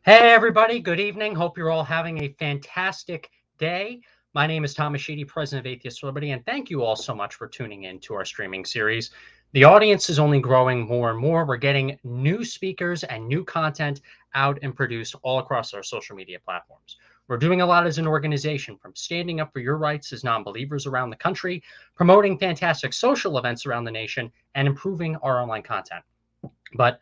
Hey, everybody. Good evening. Hope you're all having a fantastic day. My name is Thomas Sheedy, president of Atheists Liberty, and thank you all so much for tuning in to our streaming series. The audience is only growing more and more. We're getting new speakers and new content out and produced all across our social media platforms. We're doing a lot as an organization, from standing up for your rights as non-believers around the country, promoting fantastic social events around the nation, and improving our online content. But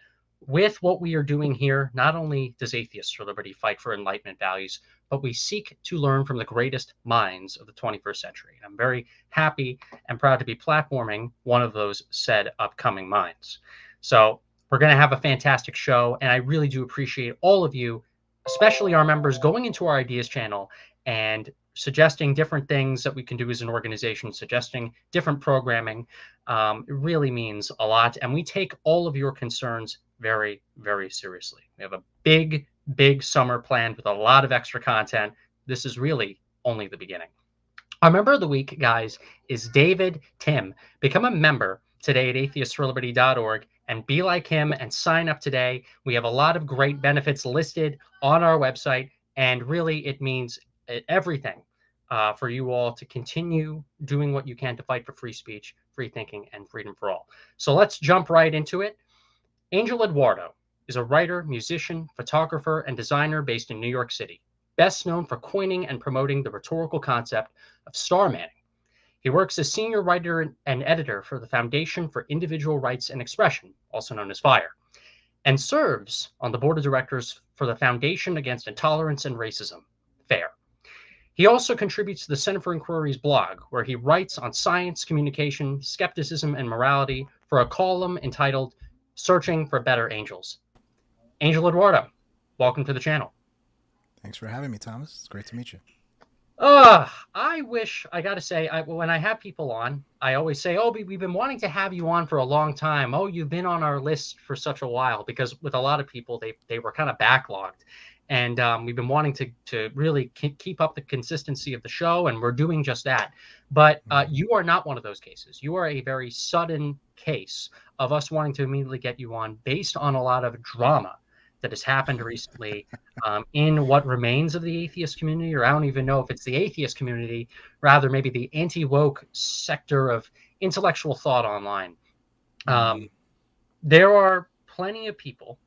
with what we are doing here, not only does Atheists for Liberty fight for Enlightenment values, but we seek to learn from the greatest minds of the 21st century. And I'm very happy and proud to be platforming one of those said upcoming minds. So we're going to have a fantastic show, and I really do appreciate all of you, especially our members, going into our ideas channel and suggesting different things that we can do as an organization, suggesting different programming. It really means a lot. And we take all of your concerns very, very seriously. We have a big, big summer planned with a lot of extra content. This is really only the beginning. Our member of the week, guys, is David Tim. Become a member today at atheistforliberty.org and be like him and sign up today. We have a lot of great benefits listed on our website, and really it means everything for you all to continue doing what you can to fight for free speech, free thinking, and freedom for all. So let's jump right into it. Angel Eduardo is a writer, musician, photographer, and designer based in New York City, best known for coining and promoting the rhetorical concept of star manning. He works as senior writer and editor for the Foundation for Individual Rights and Expression, also known as FIRE, and serves on the board of directors for the Foundation Against Intolerance and Racism, FAIR. He also contributes to the Center for Inquiry's blog, where he writes on science, communication, skepticism, and morality for a column entitled Searching for Better Angels. Angel Eduardo, welcome to the channel. Thanks for having me, Thomas. It's great to meet you. I wish, I got to say, when I have people on, I always say, oh, we've been wanting to have you on for a long time. Oh, you've been on our list for such a while, because with a lot of people, they were kind of backlogged. And we've been wanting to really keep up the consistency of the show, and we're doing just that. But you are not one of those cases. You are a very sudden case of us wanting to immediately get you on based on a lot of drama that has happened recently in what remains of the atheist community, or I don't even know if it's the atheist community, rather maybe the anti-woke sector of intellectual thought online. There are plenty of people,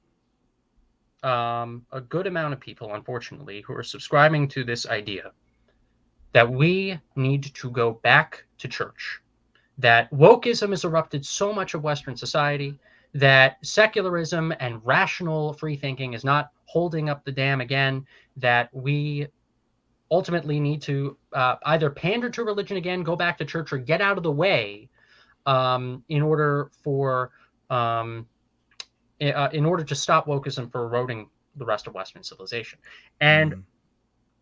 a good amount of people, unfortunately, who are subscribing to this idea that we need to go back to church, that wokeism has erupted so much of Western society, that secularism and rational free thinking is not holding up the dam again, that we ultimately need to either pander to religion again, go back to church, or get out of the way in order to stop wokeism from eroding the rest of Western civilization. And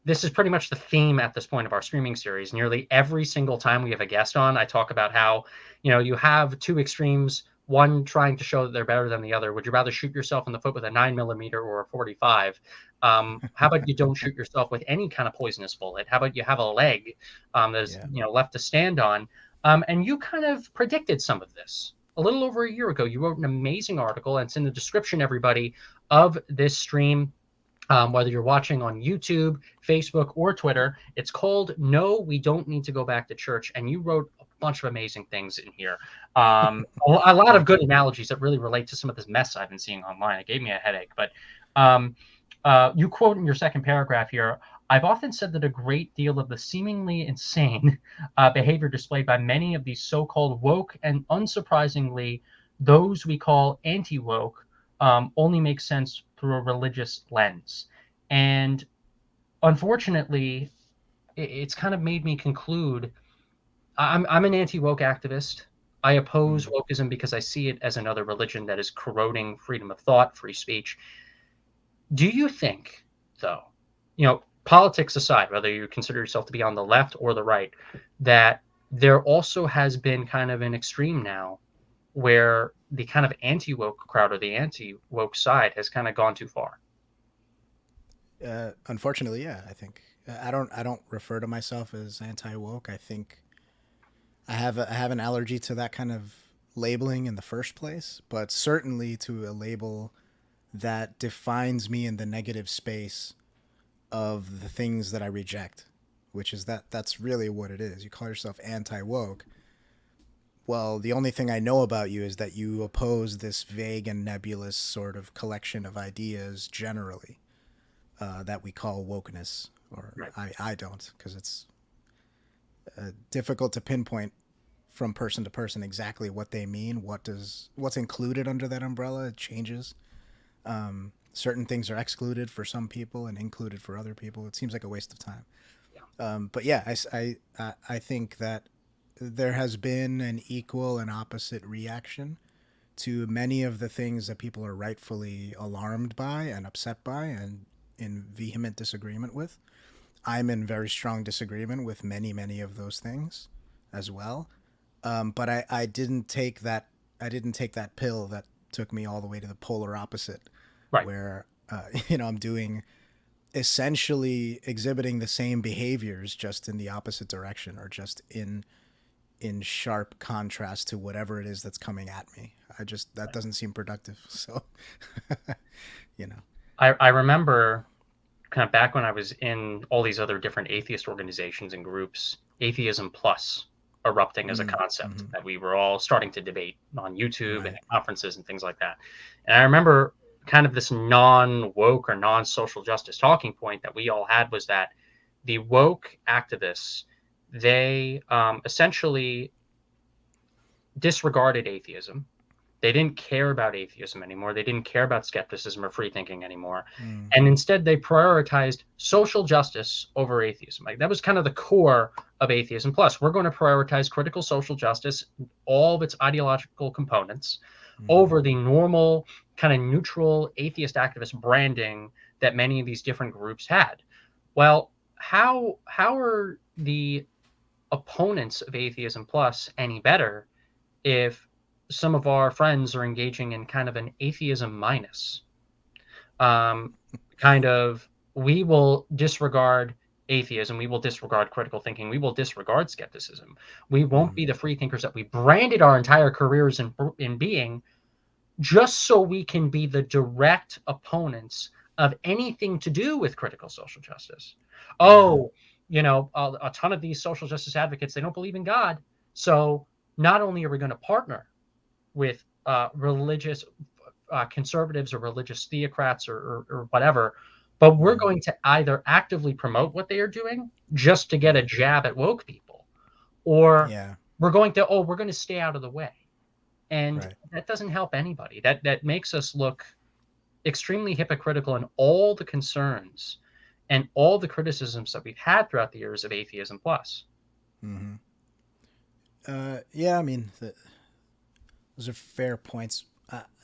this is pretty much the theme at this point of our streaming series. Nearly every single time we have a guest on, I talk about how, you have two extremes, one trying to show that they're better than the other. Would you rather shoot yourself in the foot with a 9mm or a 45? How about you don't shoot yourself with any kind of poisonous bullet? How about you have a leg that's left to stand on? And you kind of predicted some of this a little over a year ago. You wrote an amazing article, and it's in the description, everybody, of this stream. Whether you're watching on YouTube, Facebook, or Twitter. It's called No, We Don't Need to Go Back to Church. And you wrote a bunch of amazing things in here. A lot of good analogies that really relate to some of this mess I've been seeing online. It gave me a headache. But you quote in your second paragraph here, I've often said that a great deal of the seemingly insane behavior displayed by many of these so-called woke, and unsurprisingly, those we call anti-woke, only makes sense through a religious lens. And unfortunately, it's kind of made me conclude I'm an anti-woke activist. I oppose wokeism because I see it as another religion that is corroding freedom of thought, free speech. Do you think, though, politics aside, whether you consider yourself to be on the left or the right, that there also has been kind of an extreme now where the kind of anti-woke crowd or the anti-woke side has kind of gone too far? Unfortunately, yeah, I think I don't refer to myself as anti-woke. I think I have an allergy to that kind of labeling in the first place, but certainly to a label that defines me in the negative space of the things that I reject, which is that's really what it is. You call yourself anti woke. Well, the only thing I know about you is that you oppose this vague and nebulous sort of collection of ideas generally that we call wokeness. Or Right. I don't, because it's difficult to pinpoint from person to person exactly what they mean. What's included under that umbrella? It changes. Certain things are excluded for some people and included for other people. It seems like a waste of time. Yeah. But yeah, I think that there has been an equal and opposite reaction to many of the things that people are rightfully alarmed by and upset by and in vehement disagreement with. I'm in very strong disagreement with many of those things as well. But I didn't take that pill that took me all the way to the polar opposite, Right. where I'm doing essentially exhibiting the same behaviors just in the opposite direction, or just in sharp contrast to whatever it is that's coming at me. That doesn't seem productive. So, you know. I remember kind of back when I was in all these other different atheist organizations and groups, Atheism Plus erupting as a concept Mm-hmm. that we were all starting to debate on YouTube and Right. at conferences and things like that. And I remember kind of this non woke or non social justice talking point that we all had was that the woke activists, they essentially disregarded atheism. They didn't care about atheism anymore. They didn't care about skepticism or free thinking anymore. Mm. And instead, they prioritized social justice over atheism. Like that was kind of the core of Atheism Plus. We're going to prioritize critical social justice, all of its ideological components, Mm-hmm. over the normal, kind of neutral atheist activist branding that many of these different groups had. Well, how are the opponents of Atheism Plus any better if some of our friends are engaging in kind of an atheism minus? um, Kind of, we will disregard atheism, we will disregard critical thinking, we will disregard skepticism. We won't Mm. be the free thinkers that we branded our entire careers in being, just so we can be the direct opponents of anything to do with critical social justice. Yeah. Oh, a ton of these social justice advocates, they don't believe in God. So not only are we going to partner with religious conservatives or religious theocrats or whatever, but we're Mm-hmm. going to either actively promote what they are doing just to get a Mm-hmm. jab at woke people, or Yeah. we're going to stay out of the way. And Right. that doesn't help anybody. That makes us look extremely hypocritical in all the concerns and all the criticisms that we've had throughout the years of Atheism Plus. Mm-hmm. Yeah. I mean, those are fair points.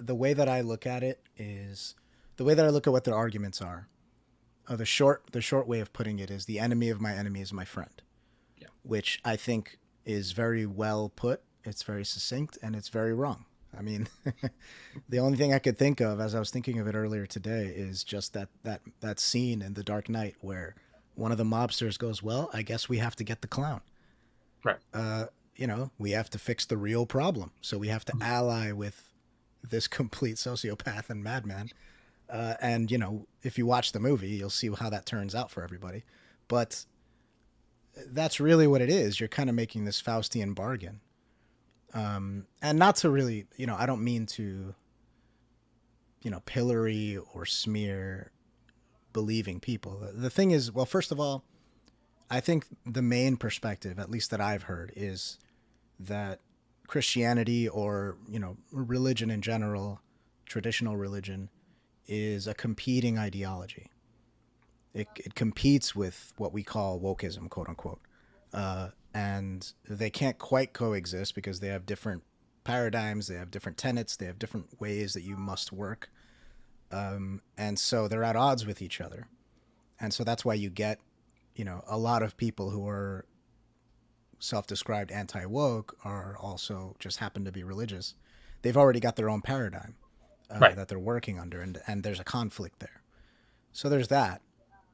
The way that I look at it is the way that I look at what their arguments are. The short way of putting it is the enemy of my enemy is my friend, Yeah. which I think is very well put. It's very succinct and it's very wrong. I mean, the only thing I could think of as I was thinking of it earlier today is just that scene in The Dark Knight where one of the mobsters goes, "Well, I guess we have to get the clown. Right. We have to fix the real problem. So we have to ally with this complete sociopath and madman." And if you watch the movie, you'll see how that turns out for everybody. But that's really what it is. You're kind of making this Faustian bargain. And not to really, I don't mean to, pillory or smear believing people. The thing is, well, first of all, I think the main perspective, at least that I've heard, is that Christianity, or, religion in general, traditional religion, is a competing ideology. It competes with what we call wokeism, quote unquote. And they can't quite coexist because they have different paradigms, they have different tenets, they have different ways that you must work. And so they're at odds with each other. And so that's why you get, a lot of people who are self-described anti-woke are also just happen to be religious. They've already got their own paradigm Right. that they're working under, and there's a conflict there. So there's that.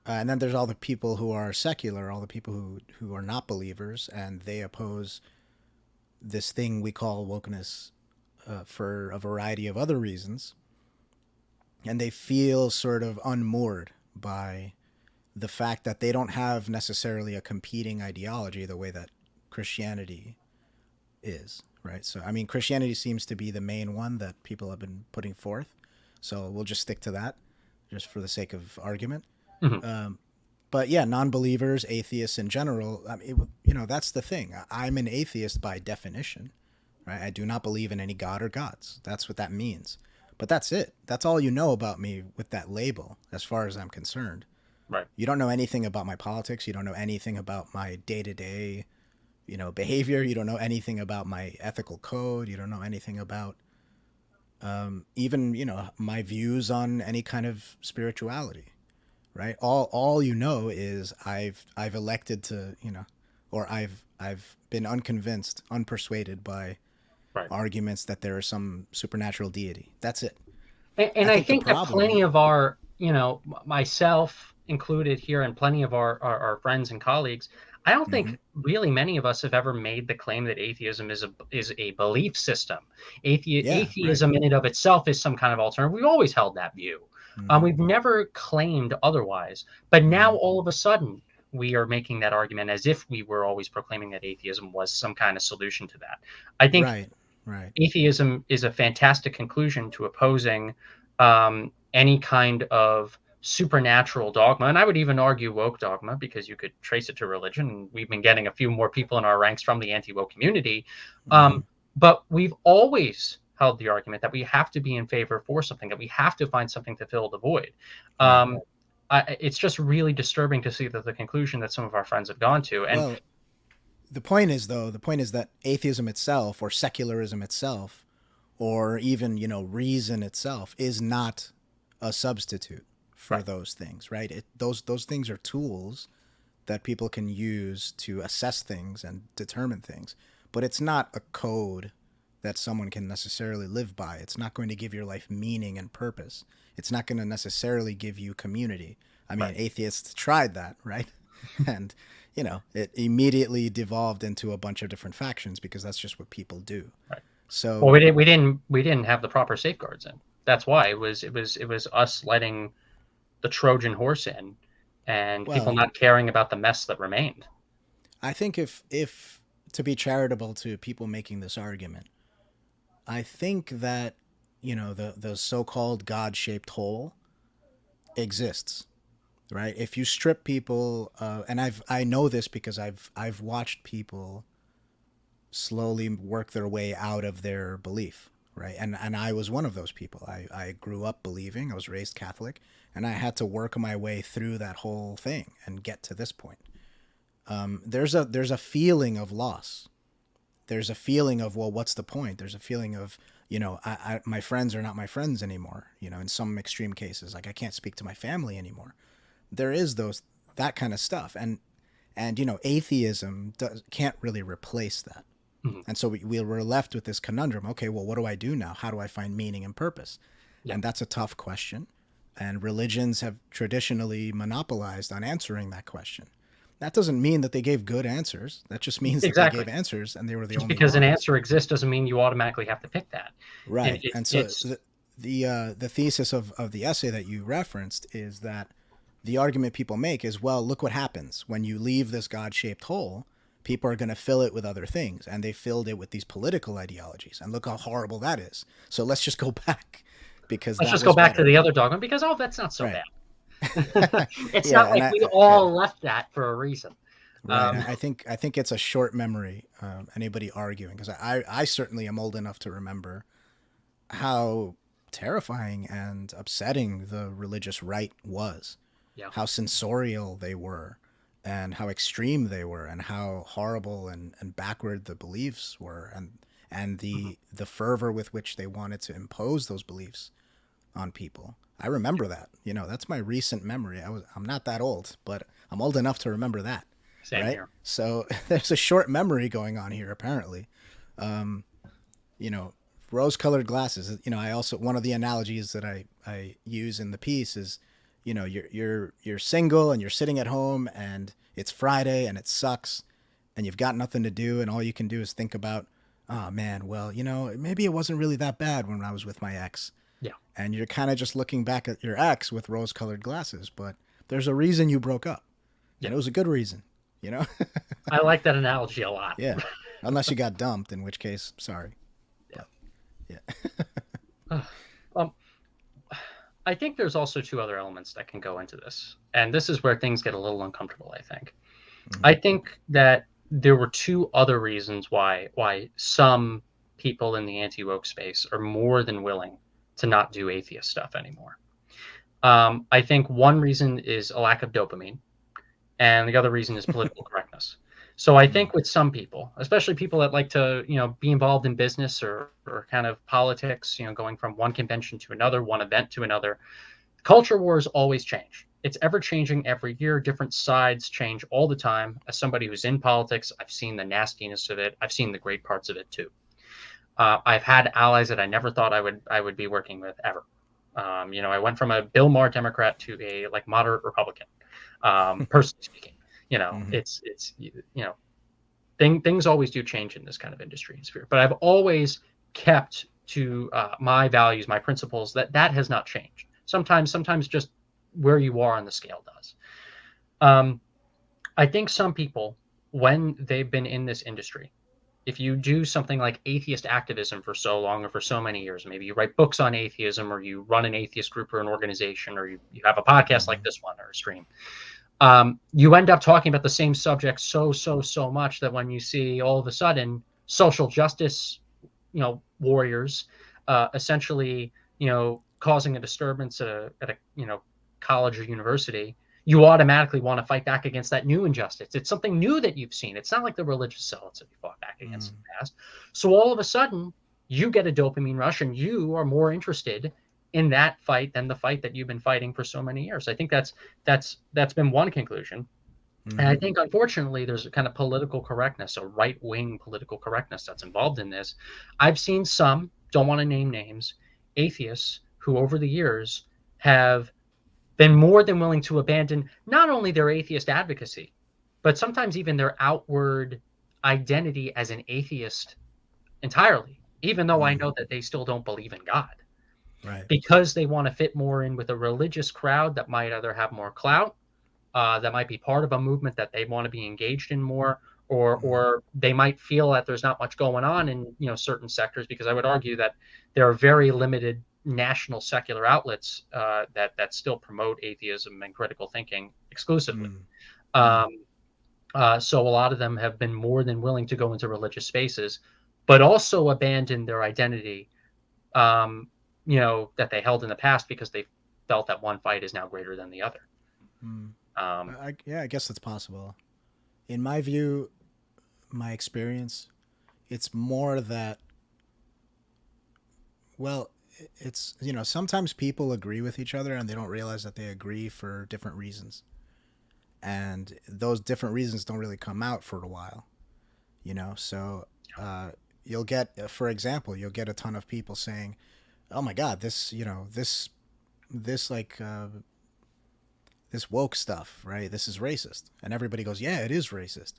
And then there's all the people who are secular, all the people who are not believers, and they oppose this thing we call wokeness for a variety of other reasons. and they feel sort of unmoored by the fact that they don't have necessarily a competing ideology the way that Christianity is, right? So, I mean, Christianity seems to be the main one that people have been putting forth. So we'll just stick to that just for the sake of argument. Mhm. But yeah, non-believers, atheists in general, I mean, that's the thing. I'm an atheist by definition, right? I do not believe in any god or gods. That's what that means. But that's it. That's all you know about me with that label, as far as I'm concerned. Right. You don't know anything about my politics. You don't know anything about my day-to-day, behavior. You don't know anything about my ethical code. You don't know anything about even, my views on any kind of spirituality, right? All you know is I've elected to, or I've been unconvinced, unpersuaded by Right. arguments that there is some supernatural deity. That's it. And I I think the think that plenty problem. of our, myself included here, and plenty of our friends and colleagues, I don't Mm-hmm. think really many of us have ever made the claim that atheism is a belief system. Yeah, right. Atheism in and of itself is some kind of alternative. We've always held that view. Mm-hmm. We've never claimed otherwise. But now Mm-hmm. all of a sudden, we are making that argument as if we were always proclaiming that atheism was some kind of solution to that. I think Right, right. atheism is a fantastic conclusion to opposing any kind of supernatural dogma. And I would even argue woke dogma because you could trace it to religion. And we've been getting a few more people in our ranks from the anti woke community. Mm-hmm. But we've always held the argument that we have to be in favor for something, that we have to find something to fill the void. Right. Um, it's just really disturbing to see that the conclusion that some of our friends have gone to. And Well, the point is that atheism itself, or secularism itself, or even reason itself, is not a substitute for right, those things, right? Those things are tools that people can use to assess things and determine things, but it's not a code that someone can necessarily live by. It's not going to give your life meaning and purpose. It's not going to necessarily give you community. I mean, right. atheists tried that, right? And it immediately devolved into a bunch of different factions because that's just what people do. Right. Well, So, we didn't have the proper safeguards in. That's why it was us letting the Trojan horse in, and people well, not caring about the mess that remained. I think if to be charitable to people making this argument, I think that the so-called God-shaped hole exists, right? If you strip people, and I know this because I've watched people slowly work their way out of their belief, right? And I was one of those people. I grew up believing. I was raised Catholic, and I had to work my way through that whole thing and get to this point. There's a feeling of loss. There's a feeling of, well, what's the point? There's a feeling of, my friends are not my friends anymore. In some extreme cases, like I can't speak to my family anymore. There is that kind of stuff, and atheism can't really replace that. Mhm. And so we were left with this conundrum. Okay, well, what do I do now? How do I find meaning and purpose? Yeah, And that's a tough question. And religions have traditionally monopolized on answering that question. That doesn't mean that they gave good answers. That just means that they exactly. gave answers and they were the Just only because an ones. answer exists doesn't mean you automatically have to pick that. And Right. And so it's the thesis of the essay that you referenced is that the argument people make is, well, look what happens when you leave this God-shaped hole. People are going to fill it with other things, and they filled it with these political ideologies, and look how horrible that is. So let's just go back because let's that just go was back to better. the other dogma because that's not so Right. bad. It's Yeah, not and like I we yeah. all left that for a reason. Right. Um, I think it's a short memory. Anybody arguing, because I certainly am old enough to remember how terrifying and upsetting the religious right was, yeah. how censorial they were, and how extreme they were, and how horrible and backward the beliefs were, and Mhm. the fervor with which they wanted to impose those beliefs on people. I remember that. That's my recent memory. I'm not that old, but I'm old enough to remember that, Same right? here. So there's a short memory going on here apparently. Um, you know, Rose-colored glasses. I also, one of the analogies that I use in the piece is, you're single and you're sitting at home and it's Friday and it sucks and you've got nothing to do and all you can do is think about, oh man, well, maybe it wasn't really that bad when I was with my ex. Yeah. And you're kind of just looking back at your ex with rose-colored glasses, but there's a reason you broke up, Yeah. and it was a good reason, you know? I like that analogy a lot. Yeah. Unless you got dumped, in which case, sorry. Yeah. But yeah. um, I think there's also two other elements that can go into this. And this is where things get a little uncomfortable, I think. Mm-hmm. I think that there were two other reasons why some people in the anti-woke space are more than willing to not do atheist stuff anymore. I think one reason is a lack of dopamine, and the other reason is political correctness. So I Mm-hmm. think with some people, especially people that like to, be involved in business or kind of politics, going from one convention to another, one event to another, culture wars always change. It's ever changing every year. Different sides change all the time. As somebody who's in politics, I've seen the nastiness of it. I've seen the great parts of it too. I've had allies that I never thought I would be working with ever. I went from a Bill Maher Democrat to a like moderate Republican. Personally speaking, Mm-hmm. it's things always do change in this kind of industry and sphere. But I've always kept to my values, my principles. That has not changed. Sometimes just where you are on the scale does. Um, I think some people, when they've been in this industry, if you do something like atheist activism for so long or for so many years, maybe you write books on atheism or you run an atheist group or an organization or you have a podcast like Mm-hmm. this one or a stream, you end up talking about the same subject so much that when you see all of a sudden social justice, warriors, essentially, causing a disturbance at a college or university, you automatically want to fight back against that new injustice. It's something new that you've seen. It's not like the religious zealots that you fought back against in the past. So all of a sudden, you get a dopamine rush, and you are more interested in that fight than the fight that you've been fighting for so many years. I think that's been one conclusion. And Mm-hmm. I think, unfortunately, there's a kind of political correctness, a right wing political correctness that's involved in this. I've seen some, don't want to name names, atheists who over the years have been more than willing to abandon not only their atheist advocacy, but sometimes even their outward identity as an atheist entirely, even though I Mm-hmm. know that they still don't believe in God, Right. because they want to fit more in with a religious crowd that might either have more clout, that might be part of a movement that they want to be engaged in more, or Mm-hmm. they might feel that there's not much going on in certain sectors. Because I would argue that there are very limited national secular outlets that still promote atheism and critical thinking exclusively. Mm-hmm. Um, so a lot of them have been more than willing to go into religious spaces, but also abandon their identity, that they held in the past because they felt that one fight is now greater than the other. Mm-hmm. Um, Yeah, I guess that's possible. In my view, my experience, it's more that, well, it's, sometimes people agree with each other and they don't realize that they agree for different reasons. And those different reasons don't really come out for a while, So you'll get, for example, you'll get a ton of people saying, oh my God, this like, this woke stuff, right? This is racist. And everybody goes, yeah, it is racist.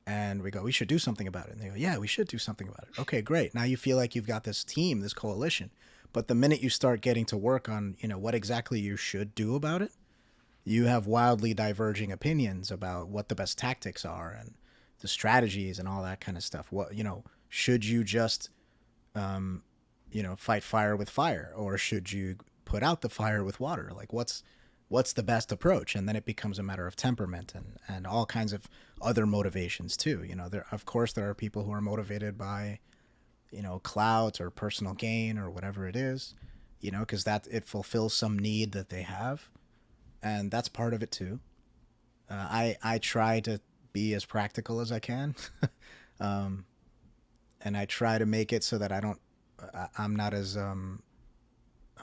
And we go, we should do something about it. And they go, yeah, we should do something about it. Okay, great. Now you feel like you've got this team, this coalition. But the minute you start getting to work on, what exactly you should do about it, you have wildly diverging opinions about what the best tactics are and the strategies and all that kind of stuff. What, should you just, fight fire with fire, or should you put out the fire with water? Like, what's the best approach? And then it becomes a matter of temperament and all kinds of other motivations too. There, of course, there are people who are motivated by, clout or personal gain or whatever it is, because that it fulfills some need that they have, and that's part of it too. I try to be as practical as I can, um, and I try to make it so that I'm not as I'm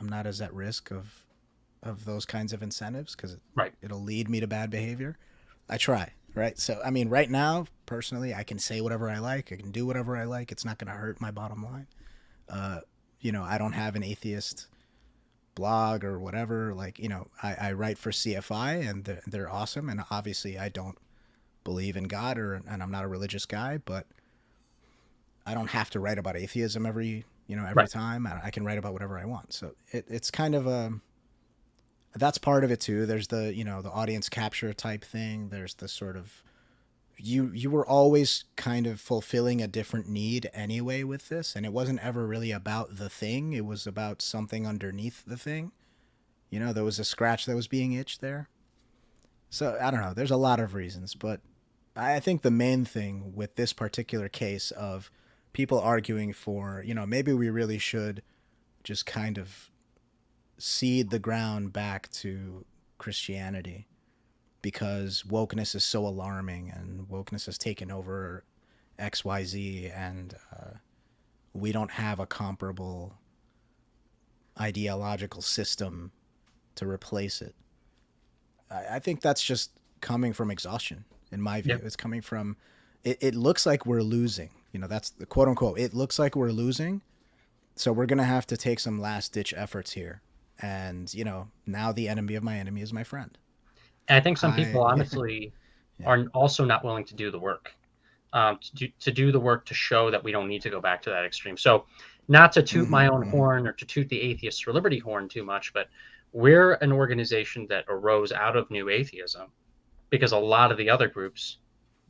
not as at risk of those kinds of incentives, because right. it'll lead me to bad behavior. I try, right? So, I mean, right now, personally, I can say whatever I like. I can do whatever I like. It's not going to hurt my bottom line. Uh, I don't have an atheist blog or whatever. Like, I write for CFI, and they're awesome. And obviously, I don't believe in God, and I'm not a religious guy, but I don't have to write about atheism every every Right. time I can write about whatever I want. So it's kind of a, that's part of it too. There's the, the audience capture type thing. There's the sort of, you were always kind of fulfilling a different need anyway with this, and it wasn't ever really about the thing. It was about something underneath the thing. There was a scratch that was being itched there. So I don't know. There's a lot of reasons, but I think the main thing with this particular case of people arguing for, maybe we really should just kind of cede the ground back to Christianity because wokeness is so alarming and wokeness has taken over XYZ, and we don't have a comparable ideological system to replace it. I think that's just coming from exhaustion, in my view. Yep. It's coming from, it looks like we're losing. That's the quote unquote, it looks like we're losing. So we're going to have to take some last ditch efforts here. And, now the enemy of my enemy is my friend. And I think some people I, honestly yeah. are also not willing to do the work, to do the work to show that we don't need to go back to that extreme. So, not to toot Mm-hmm, my own mm-hmm. horn or to toot the Atheists for Liberty horn too much, but we're an organization that arose out of new atheism because a lot of the other groups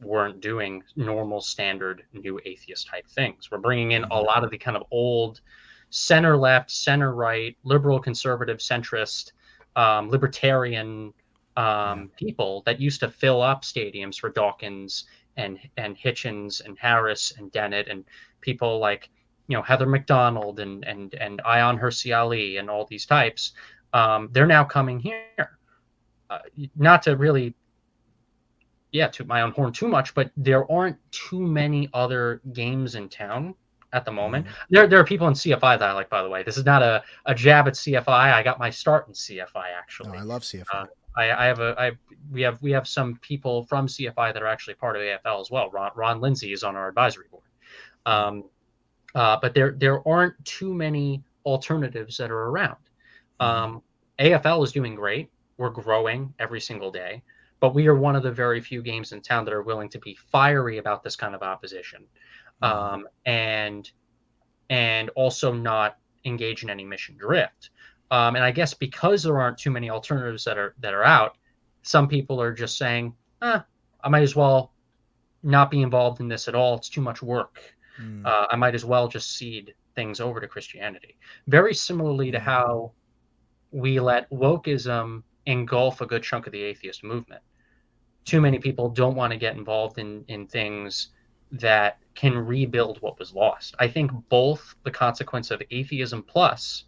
weren't doing normal standard new atheist type things. We're bringing in a Mm-hmm. lot of the kind of old center left, center right, liberal, conservative, centrist, libertarian Yeah. people that used to fill up stadiums for Dawkins and Hitchens and Harris and Dennett and people like Heather McDonald and Ion Hersey Ali and all these types. They're now coming here. Not to really toot my own horn too much, but there aren't too many other games in town at the moment. Mm-hmm. There are people in CFI that I like, by the way. This is not a jab at CFI. I got my start in CFI No, I actually. love CFI. I have we have some people from CFI that are actually part of AFL as well. Ron Lindsay is on our advisory board. Mm-hmm. Um, but there aren't too many alternatives that are around. Mm-hmm. Um, AFL is doing great. We're growing every single day, but we are one of the very few games in town that are willing to be fiery about this kind of opposition, Mm-hmm. and also not engage in any mission drift. And I guess because there aren't too many alternatives that are out, some people are just saying, I might as well not be involved in this at all. It's too much work. Mm-hmm. I might as well just cede things over to Christianity. Very similarly to Yeah. how we let wokeism engulf a good chunk of the atheist movement. Too Mm-hmm. many people don't want to get involved in things that can rebuild what was lost. I think both the consequence of atheism plus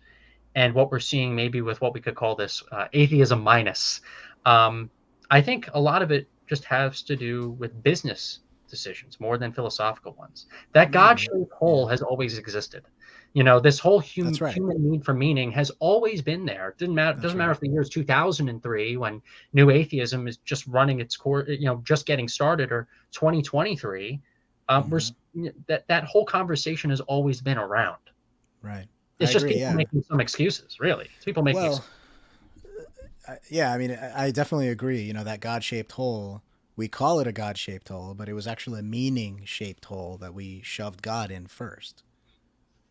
and what we're seeing maybe with what we could call this atheism minus, um, I think a lot of it just has to do with business decisions more than philosophical ones. That Maybe. God-shaped Yeah. hole has always existed. This whole That's right. human need for meaning has always been there. It didn't matter. It That's doesn't matter right. if the year is 2003 when new atheism is just running its course, just getting started, or 2023. We're Mm-hmm. that whole conversation has always been around. Right. I It's just agree. people Yeah. making some excuses, really. It's people making Well, excuses. yeah, I mean, I definitely agree. That God shaped hole, we call it a God shaped hole, but it was actually a meaning shaped hole that we shoved God in first.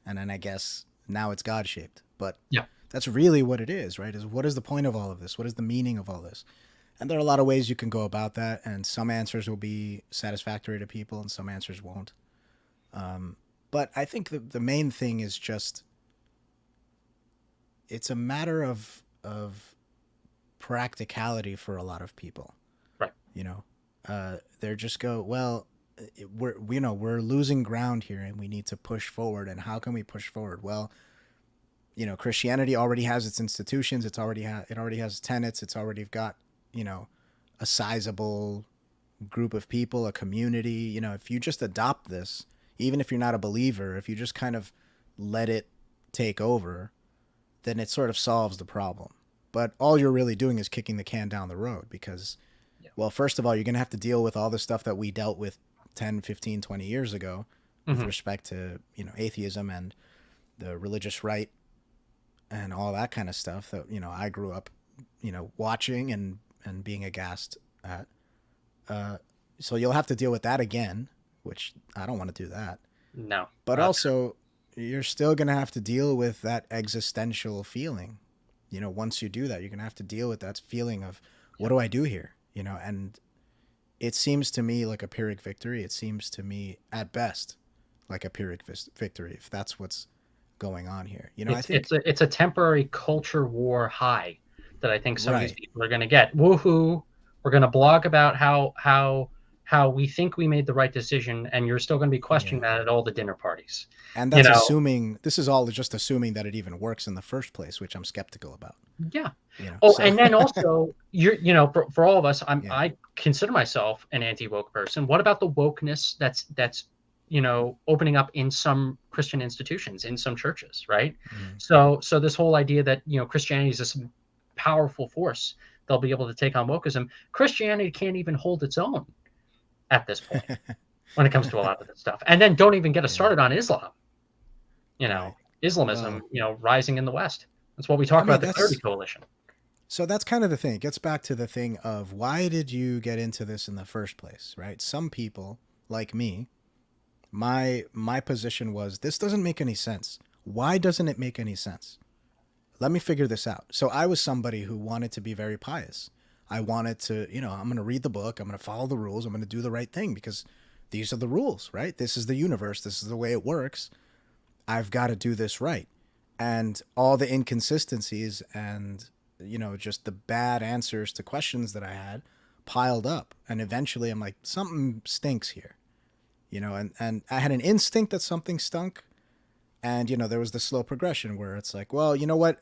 And then I guess now it's God shaped. But Yeah. that's really what it is, right? Is what is the point of all of this? What is the meaning of all this? And there are a lot of ways you can go about that, and some answers will be satisfactory to people, and some answers won't. But I think the main thing is just it's a matter of practicality for a lot of people. Right. They're just go, well, we're losing ground here, and we need to push forward. And how can we push forward? Well, Christianity already has its institutions. It already has tenets. It's already got a sizable group of people, a community. If you just adopt this, even if you're not a believer, if you just kind of let it take over, then it sort of solves the problem. But all you're really doing is kicking the can down the road because, Yeah. well, first of all, you're going to have to deal with all the stuff that we dealt with 10, 15, 20 years ago with Mm-hmm. respect to, atheism and the religious right and all that kind of stuff that, I grew up, watching and being aghast at. So you'll have to deal with that again, which I don't want to do that. No. But also, you're still going to have to deal with that existential feeling. Once you do that, you're going to have to deal with that feeling of, what do I do here? And it seems to me like a Pyrrhic victory. It seems to me at best like a Pyrrhic victory, if that's what's going on here. I think It's a temporary culture war high that I think some of these right. people are going to get. Woohoo! We're going to blog about how we think we made the right decision, and you're still going to be questioning Yeah. that at all the dinner parties. And You that's know, assuming, this is all just assuming that it even works in the first place, which I'm skeptical about. yeah. Oh, So and then also for all of us, yeah. I consider myself an anti-woke person. What about the wokeness that's opening up in some Christian institutions, in some churches, right? Mm. So this whole idea that Christianity is this powerful force they'll be able to take on wokeism. Christianity can't even hold its own at this point when it comes to a lot of this stuff. And then don't even get us Yeah. started on Islam. Right. Islamism, Well, rising in the West. That's what we I talk mean, about the Clarity Coalition. so that's kind of the thing. It gets back to the thing of, why did you get into this in the first place, right? Some people, like me, my position was, this doesn't make any sense. Why doesn't it make any sense? Let me figure this out. So I was somebody who wanted to be very pious. I wanted to, I'm going to read the book. I'm going to follow the rules. I'm going to do the right thing because these are the rules, right? This is the universe. This is the way it works. I've got to do this right. And all the inconsistencies and, just the bad answers to questions that I had piled up. And eventually I'm like, something stinks here, and I had an instinct that something stunk. And, there was the slow progression where it's like, well, you know what?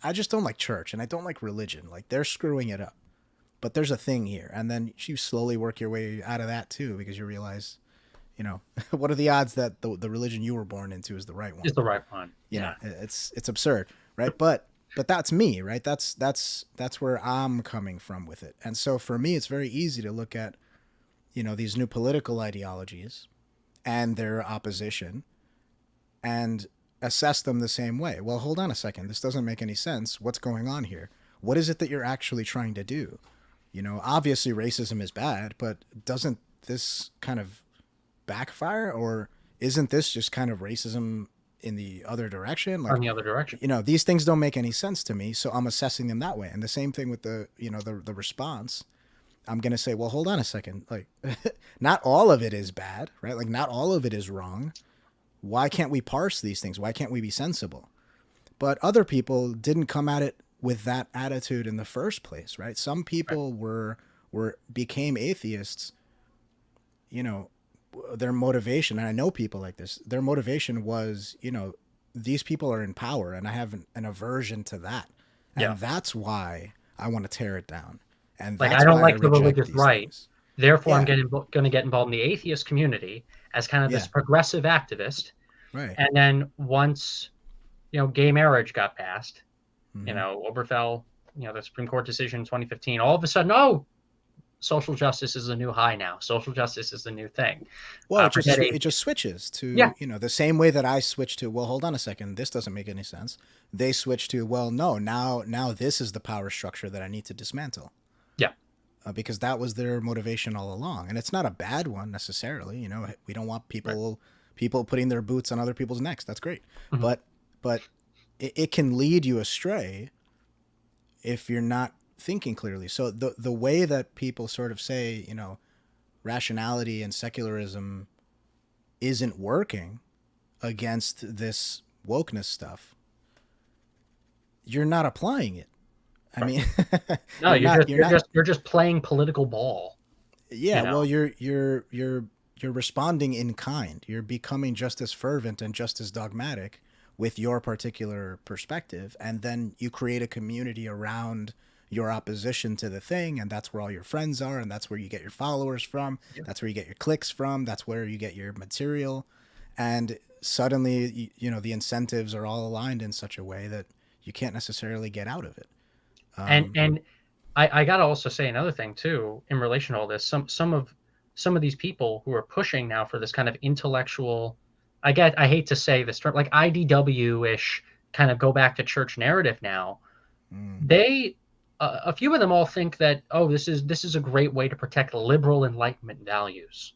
I just don't like church and I don't like religion. Like, they're screwing it up. But there's a thing here. And then you slowly work your way out of that too, because you realize, what are the odds that the religion you were born into is the right one? Is the right one. Yeah. It's absurd, right? But that's me, right? That's where I'm coming from with it. And so for me, it's very easy to look at, these new political ideologies and their opposition and assess them the same way. Well, hold on a second. This doesn't make any sense. What's going on here? What is it that you're actually trying to do? Obviously racism is bad, but doesn't this kind of backfire, or isn't this just kind of racism in the other direction? Like, In the other direction. these things don't make any sense to me, so I'm assessing them that way. And the same thing with the response. I'm going to say, well, hold on a second. Like, not all of it is bad, right? Like, not all of it is wrong. Why can't we parse these things? Why can't we be sensible? But other people didn't come at it with that attitude in the first place, right? Some people became atheists, their motivation, and I know people like this, their motivation was, these people are in power and I have an aversion to that. And that's why I want to tear it down. And like, that's I don't why like the religious right. Things. Therefore, Yeah. I'm going to get involved in the atheist community as kind of this progressive activist. Right. And then once, gay marriage got passed, Mm-hmm. Oberfell, the Supreme Court decision in 2015, all of a sudden, oh, social justice is a new high now. Social justice is the new thing. Well, it just switches to, the same way that I switch to, well, hold on a second, this doesn't make any sense. They switch to, well, no, now this is the power structure that I need to dismantle. Yeah. Because that was their motivation all along. And it's not a bad one necessarily. We don't want people putting their boots on other people's necks. That's great. Mm-hmm. But it can lead you astray if you're not thinking clearly. So the way that people sort of say, rationality and secularism isn't working against this wokeness stuff, you're not applying it. I mean, no, you're just playing political ball. Yeah, well, you're responding in kind. You're becoming just as fervent and just as dogmatic with your particular perspective, and then you create a community around your opposition to the thing, and that's where all your friends are, and that's where you get your followers from. Yeah. That's where you get your clicks from. That's where you get your material, and suddenly, the incentives are all aligned in such a way that you can't necessarily get out of it. And I gotta also say another thing too in relation to all this. Some of these people who are pushing now for this kind of intellectual, I hate to say this term, like IDW-ish kind of go back to church narrative now. They a few of them all think that, oh, this is a great way to protect liberal Enlightenment values.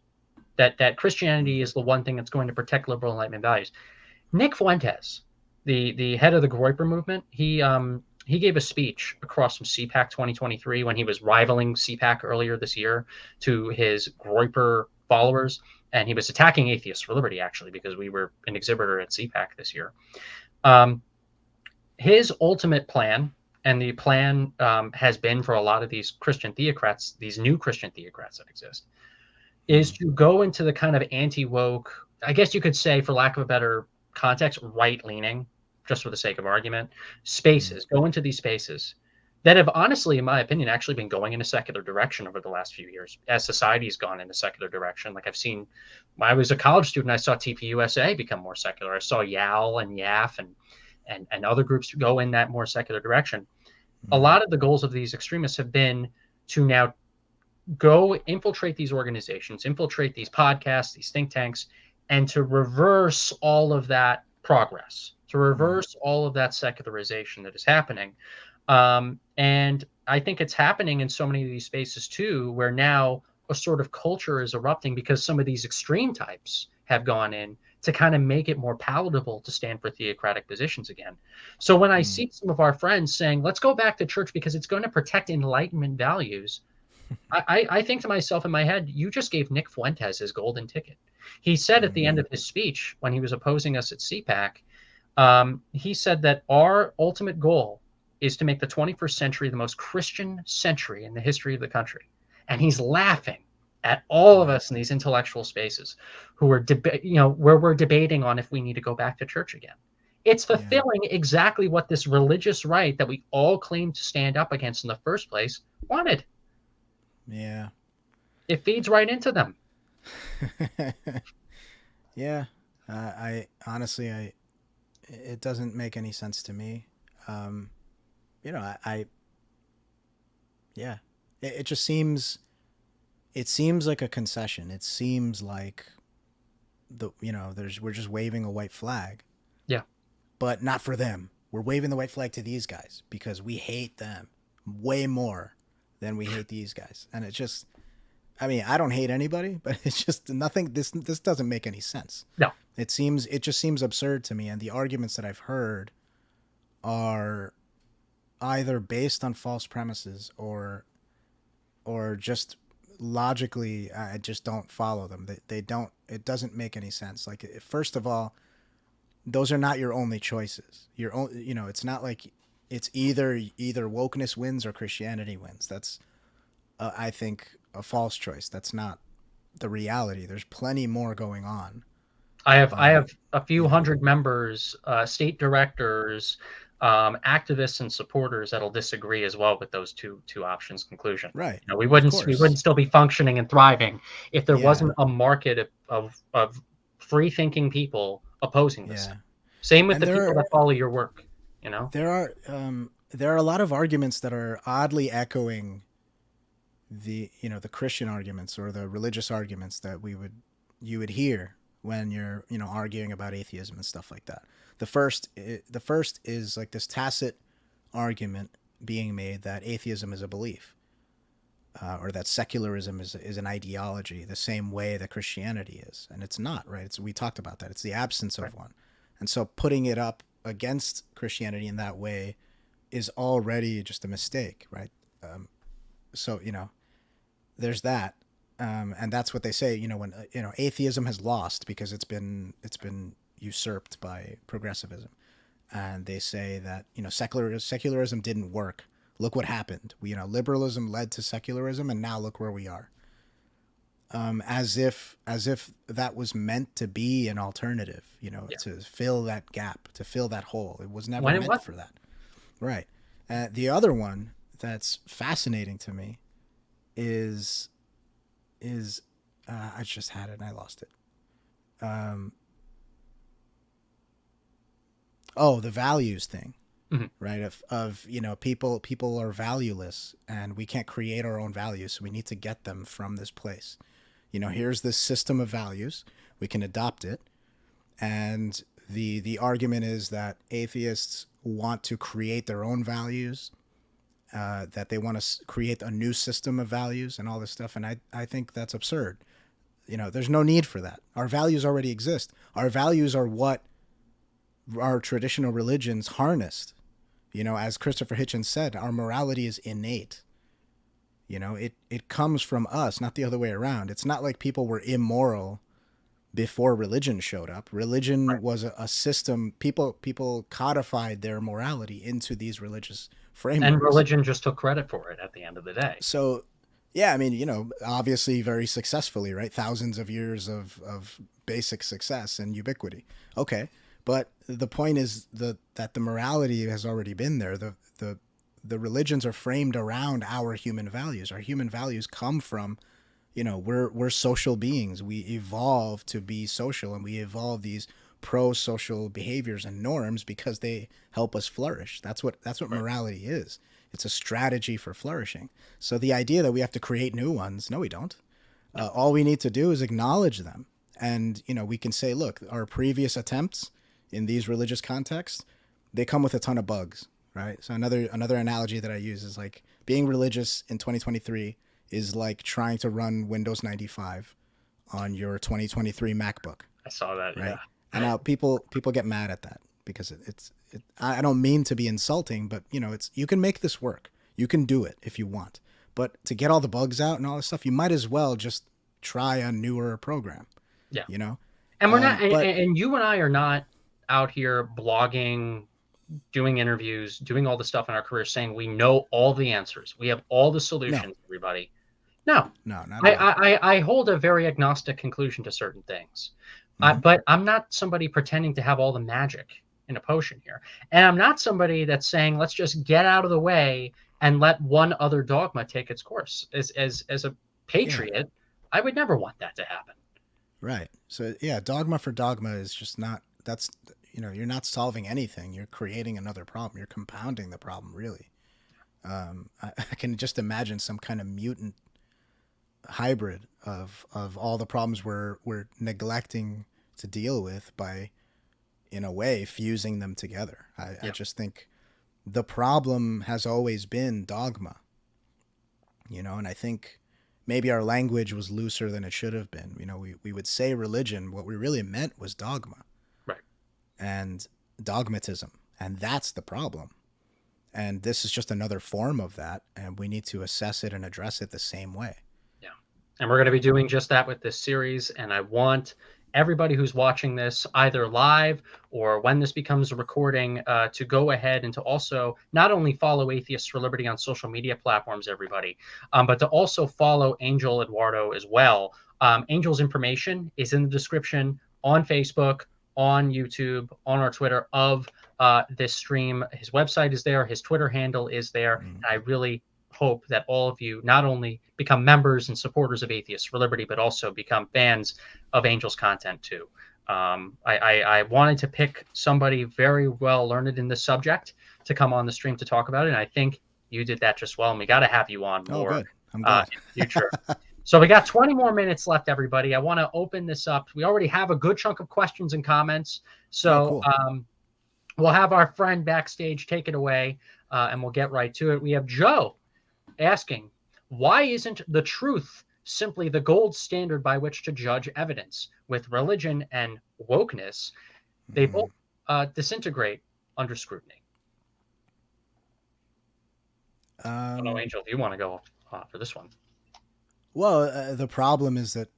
That Christianity is the one thing that's going to protect liberal Enlightenment values. Nick Fuentes, the head of the Groyper movement, he gave a speech across from CPAC 2023 when he was rivaling CPAC earlier this year to his Groyper followers, and he was attacking Atheists for Liberty actually because we were an exhibitor at CPAC this year. His ultimate plan, and the plan has been for a lot of these Christian theocrats, these new Christian theocrats that exist, is to go into the kind of anti-woke, I guess you could say, for lack of a better context, right-leaning, just for the sake of argument, spaces, go into these spaces that have honestly, in my opinion, actually been going in a secular direction over the last few years as society's gone in a secular direction. Like I've seen, when I was a college student, I saw TPUSA become more secular. I saw YAL and YAF and other groups go in that more secular direction. A lot of the goals of these extremists have been to now go infiltrate these organizations, infiltrate these podcasts, these think tanks, and to reverse all of that progress, to reverse all of that secularization that is happening. And I think it's happening in so many of these spaces too, where now a sort of culture is erupting because some of these extreme types have gone in to kind of make it more palatable to stand for theocratic positions again. So when I see some of our friends saying, let's go back to church because it's going to protect Enlightenment values, I think to myself in my head, you just gave Nick Fuentes his golden ticket. He said at the end of his speech when he was opposing us at CPAC, he said that our ultimate goal is to make the 21st century the most Christian century in the history of the country. And he's laughing at all of us in these intellectual spaces who are, where we're debating on if we need to go back to church again. It's fulfilling exactly what this religious right that we all claim to stand up against in the first place wanted. Yeah. It feeds right into them. Yeah. I honestly, it doesn't make any sense to me. Yeah, it just it seems like a concession. It seems like we're just waving a white flag. Yeah. But not for them. We're waving the white flag to these guys because we hate them way more than we hate these guys. And it's just, I mean, I don't hate anybody, but it's just nothing. This doesn't make any sense. No. It just seems absurd to me. And the arguments that I've heard are either based on false premises or just logically, I just don't follow them. They don't, it doesn't make any sense. Like, first of all, those are not your only choices. It's not like it's either wokeness wins or Christianity wins. That's, I think, a false choice. That's not the reality. There's plenty more going on. I have a few hundred members, state directors, activists, and supporters that'll disagree as well with those two options conclusion. Right. We wouldn't still be functioning and thriving if there wasn't a market of free thinking people opposing this. Yeah. Same with the people that follow your work. There are a lot of arguments that are oddly echoing the Christian arguments or the religious arguments that you would hear when you're arguing about atheism and stuff like that. The first is like this tacit argument being made that atheism is a belief, or that secularism is an ideology, the same way that Christianity is, and it's not, right? We talked about that. It's the absence of one, and so putting it up against Christianity in that way is already just a mistake, right? So there's that. And that's what they say, when atheism has lost because it's been usurped by progressivism, and they say that secularism didn't work. Look what happened. Liberalism led to secularism, and now look where we are. As if that was meant to be an alternative, to fill that gap, to fill that hole. It was never meant for that, right? The other one that's fascinating to me is I just had it and I lost it. The values thing, right? Of people are valueless and we can't create our own values, so we need to get them from this place. Here's this system of values, we can adopt it, and the argument is that atheists want to create their own values, that they want to create a new system of values and all this stuff. And I think that's absurd. There's no need for that. Our values already exist. Our values are what our traditional religions harnessed. As Christopher Hitchens said, our morality is innate. It comes from us, not the other way around. It's not like people were immoral before religion showed up. Religion was a system. People codified their morality into these religious And frameworks. religion just took credit for it at the end of the day. So, yeah, I mean, obviously very successfully, right? Thousands of years of basic success and ubiquity. Okay. But the point is that the morality has already been there. The religions are framed around our human values. Our human values come from, we're social beings. We evolve to be social, and we evolve these pro-social behaviors and norms because they help us flourish. That's what Right. morality is. It's a strategy for flourishing. So the idea that we have to create new ones, no, we don't. No. All we need to do is acknowledge them, and we can say, look, our previous attempts in these religious contexts, they come with a ton of bugs, right? So another analogy that I use is like being religious in 2023 is like trying to run Windows 95 on your 2023 MacBook, I saw that. right? Yeah. And now people get mad at that because I don't mean to be insulting, but you can make this work. You can do it if you want. But to get all the bugs out and all this stuff, you might as well just try a newer program, Yeah. you know? And we're not, But and you and I are not out here blogging, doing interviews, doing all the stuff in our career saying we know all the answers. We have all the no, solutions, everybody. No, no, not at all. I hold a very agnostic conclusion to certain things. Mm-hmm. But I'm not somebody pretending to have all the magic in a potion here. And I'm not somebody that's saying, let's just get out of the way and let one other dogma take its course. As a Yeah, patriot, I would never want that to happen. right. So yeah, dogma for dogma is just not, that's, you're not solving anything. You're creating another problem. You're compounding the problem, really. I can just imagine some kind of mutant hybrid of all the problems we're neglecting to deal with by, in a way, fusing them together. I Yeah. just think the problem has always been dogma, and I think maybe our language was looser than it should have been. We would say religion, what we really meant was dogma Right. and dogmatism, and that's the problem. And this is just another form of that, and we need to assess it and address it the same way. Yeah. And we're going to be doing just that with this series. And I want everybody who's watching this either live or when this becomes a recording to go ahead and to also not only follow Atheists for Liberty on social media platforms, everybody, but to also follow Angel Eduardo as well. Angel's information is in the description on Facebook, on YouTube, on our Twitter of this stream. His website is there. His Twitter handle is there. And I really hope that all of you not only become members and supporters of Atheists for Liberty, but also become fans of Angel's content too. I wanted to pick somebody very well learned in this subject to come on the stream to talk about it. And I think you did that just well. And we got to have you on Oh, more good. I'm glad. in the future. So we got 20 more minutes left, everybody. I want to open this up. We already have a good chunk of questions and comments. So cool. we'll have our friend backstage take it away, and we'll get right to it. We have Joe asking, why isn't the truth simply the gold standard by which to judge evidence? With religion and wokeness, they both disintegrate under scrutiny. I don't know, Angel, if you want to go for this one. Well, the problem is that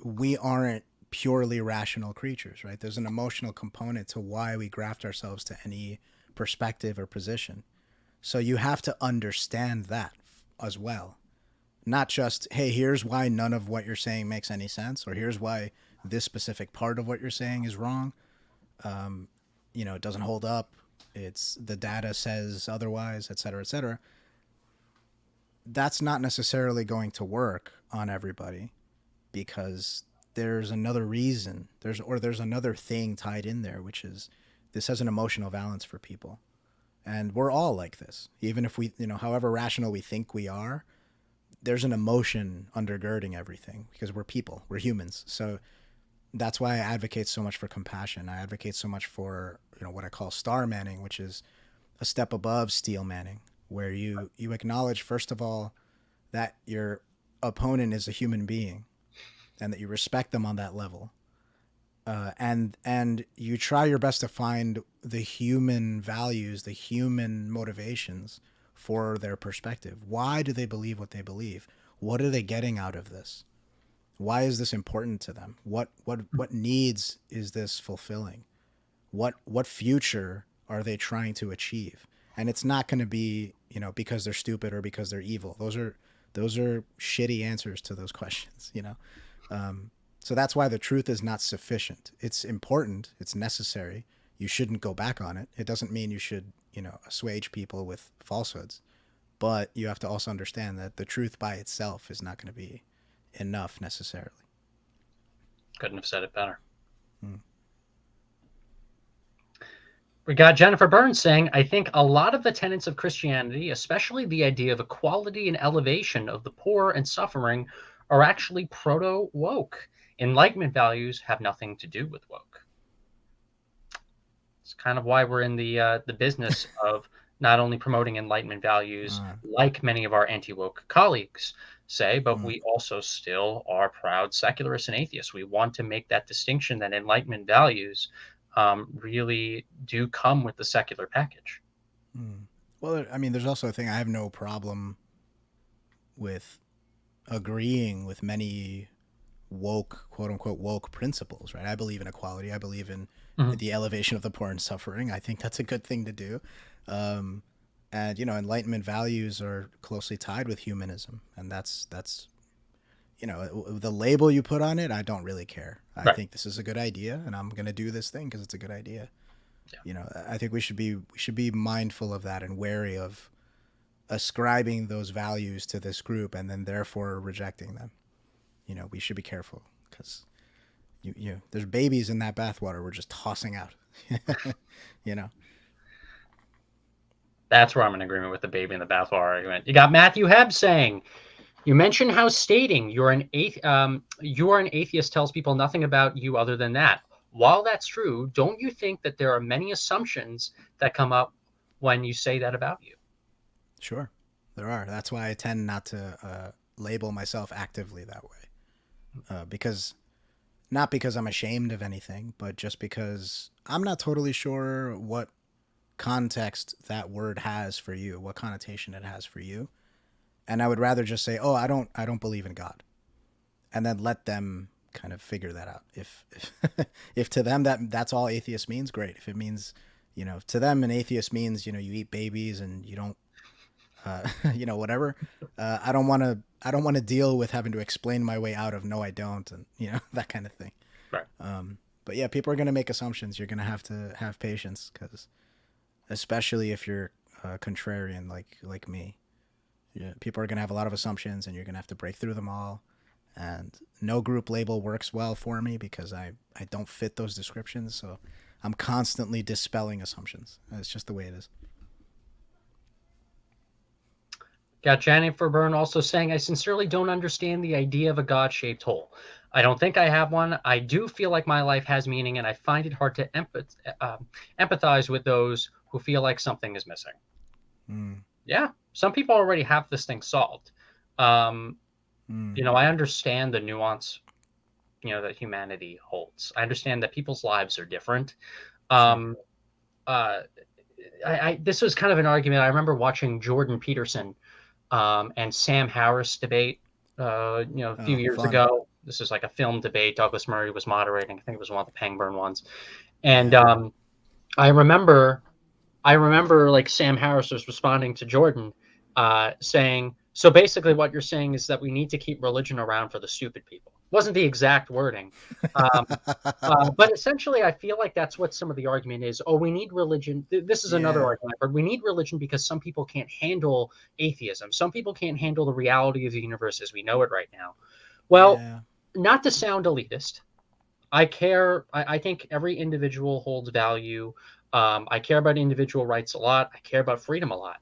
we aren't purely rational creatures, right? There's an emotional component to why we graft ourselves to any perspective or position. So you have to understand that as well. Not just, hey, here's why none of what you're saying makes any sense, or here's why this specific part of what you're saying is wrong. It doesn't hold up. It's the data says otherwise, et cetera, et cetera. That's not necessarily going to work on everybody because there's another reason. There's another thing tied in there, which is this has an emotional balance for people. And we're all like this. Even if we, however rational we think we are, there's an emotion undergirding everything because we're people, we're humans. So that's why I advocate so much for compassion. I advocate so much for, what I call star manning, which is a step above steel manning, where you acknowledge, first of all, that your opponent is a human being and that you respect them on that level. and you try your best to find the human values, the human motivations for their perspective. Why do they believe what they believe? What are they getting out of this? Why is this important to them? What needs is this fulfilling? What future are they trying to achieve? And it's not going to be, because they're stupid or because they're evil. Those are shitty answers to those questions, so that's why the truth is not sufficient. It's important, it's necessary. You shouldn't go back on it. It doesn't mean you should, assuage people with falsehoods, but you have to also understand that the truth by itself is not going to be enough necessarily. Couldn't have said it better. Hmm. We got Jennifer Burns saying, I think a lot of the tenets of Christianity, especially the idea of equality and elevation of the poor and suffering, are actually proto-woke. Enlightenment values have nothing to do with woke. It's kind of why we're in the business of not only promoting Enlightenment values, like many of our anti-woke colleagues say, but we also still are proud secularists and atheists. We want to make that distinction that Enlightenment values really do come with the secular package. Well, I mean, there's also a thing. I have no problem with agreeing with many woke, quote unquote, woke principles, right? I believe in equality. I believe in the elevation of the poor and suffering. I think that's a good thing to do. And, Enlightenment values are closely tied with humanism. And that's, the label you put on it, I don't really care. I think this is a good idea and I'm going to do this thing because it's a good idea. Yeah. I think we should be mindful of that and wary of ascribing those values to this group and then therefore rejecting them. We should be careful because there's babies in that bathwater we're just tossing out. That's where I'm in agreement with the baby in the bathwater argument. You got Matthew Hebb saying, you mentioned how stating you're an atheist tells people nothing about you other than that. While that's true, don't you think that there are many assumptions that come up when you say that about you? Sure, there are. That's why I tend not to label myself actively that way. Not because I'm ashamed of anything, but just because I'm not totally sure what context that word has for you, what connotation it has for you. And I would rather just say, oh, I don't believe in God. And then let them kind of figure that out. If to them that's all atheist means, great. If it means, to them an atheist means, you eat babies and you don't, whatever. I don't want to deal with having to explain my way out of no, I don't, and that kind of thing. Right. But yeah, people are going to make assumptions. You're going to have patience because, especially if you're contrarian like me, people are going to have a lot of assumptions, and you're going to have to break through them all. And no group label works well for me because I don't fit those descriptions. So I'm constantly dispelling assumptions. It's just the way it is. Got Jennifer Byrne also saying, I sincerely don't understand the idea of a God-shaped hole. I don't think I have one. I do feel like my life has meaning, and I find it hard to empathize with those who feel like something is missing. Yeah, some people already have this thing solved. I understand the nuance, that humanity holds. I understand that people's lives are different. This was kind of an argument. I remember watching Jordan Peterson and Sam Harris debate, a few years ago. This is like a film debate. Douglas Murray was moderating. I think it was one of the Pangburn ones. And I remember like Sam Harris was responding to Jordan saying, so basically what you're saying is that we need to keep religion around for the stupid people. Wasn't the exact wording. But essentially, I feel like that's what some of the argument is. Oh, we need religion. This is another argument, but we need religion because some people can't handle atheism. Some people can't handle the reality of the universe as we know it right now. Well, not to sound elitist, I care. I think every individual holds value. I care about individual rights a lot. I care about freedom a lot.